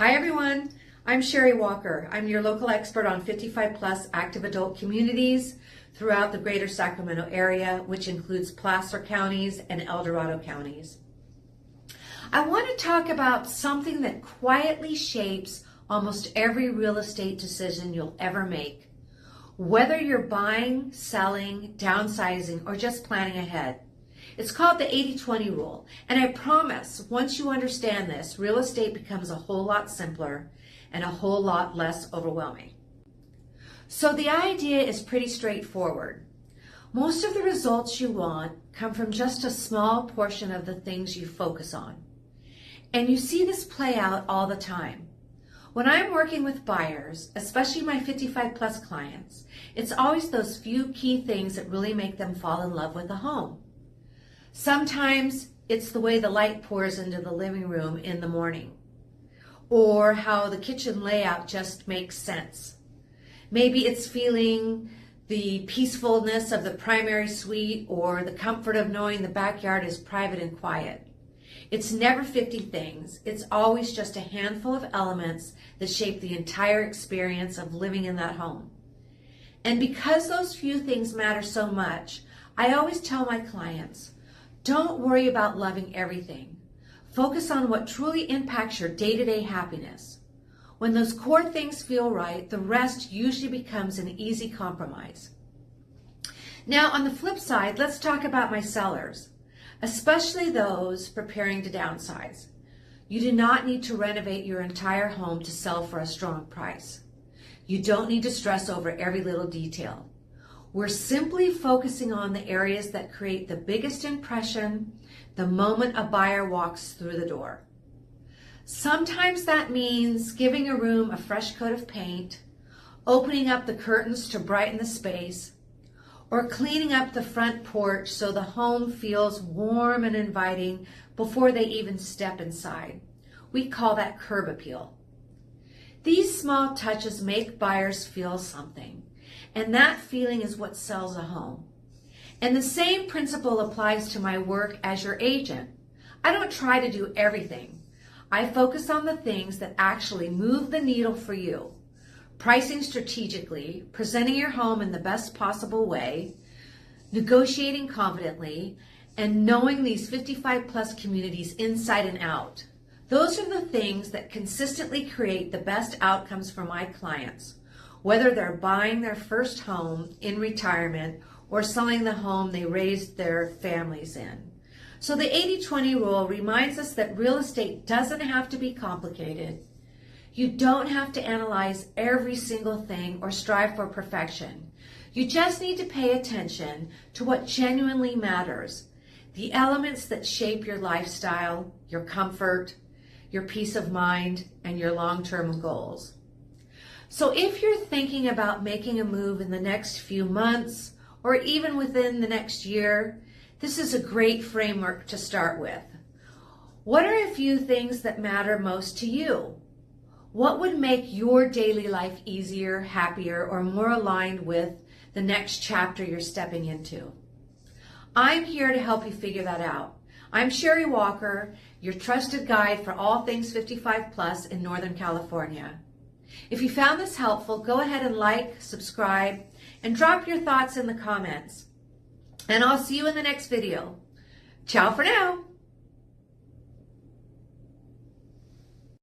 Hi everyone, I'm Sherry Walker. I'm your local expert on 55 plus active adult communities throughout the greater Sacramento area, which includes Placer counties and El Dorado counties. I want to talk about something that quietly shapes almost every real estate decision you'll ever make. Whether you're buying, selling, downsizing, or just planning ahead. It's called the 80-20 rule, and I promise once you understand this, real estate becomes a whole lot simpler and a whole lot less overwhelming. So the idea is pretty straightforward. Most of the results you want come from just a small portion of the things you focus on. And you see this play out all the time. When I'm working with buyers, especially my 55 plus clients, it's always those few key things that really make them fall in love with a home. Sometimes it's the way the light pours into the living room in the morning, or how the kitchen layout just makes sense. Maybe it's feeling the peacefulness of the primary suite or the comfort of knowing the backyard is private and quiet. It's never 50 things. It's always just a handful of elements that shape the entire experience of living in that home. And because those few things matter so much, I always tell my clients, don't worry about loving everything. Focus on what truly impacts your day-to-day happiness. When those core things feel right, the rest usually becomes an easy compromise. Now, on the flip side, let's talk about my sellers, especially those preparing to downsize. You do not need to renovate your entire home to sell for a strong price. You don't need to stress over every little detail. We're simply focusing on the areas that create the biggest impression the moment a buyer walks through the door. Sometimes that means giving a room a fresh coat of paint, opening up the curtains to brighten the space, or cleaning up the front porch so the home feels warm and inviting before they even step inside. We call that curb appeal. These small touches make buyers feel something. And that feeling is what sells a home. And the same principle applies to my work as your agent. I don't try to do everything. I focus on the things that actually move the needle for you. Pricing strategically, presenting your home in the best possible way, negotiating confidently, and knowing these 55 plus communities inside and out. Those are the things that consistently create the best outcomes for my clients, whether they're buying their first home in retirement or selling the home they raised their families in. So the 80-20 rule reminds us that real estate doesn't have to be complicated. You don't have to analyze every single thing or strive for perfection. You just need to pay attention to what genuinely matters, the elements that shape your lifestyle, your comfort, your peace of mind, and your long-term goals. So if you're thinking about making a move in the next few months or even within the next year, this is a great framework to start with. What are a few things that matter most to you? What would make your daily life easier, happier, or more aligned with the next chapter you're stepping into? I'm here to help you figure that out. I'm Sherry Walker, your trusted guide for all things 55 plus in Northern California. If you found this helpful, go ahead and like, subscribe, and drop your thoughts in the comments. And I'll see you in the next video. Ciao for now.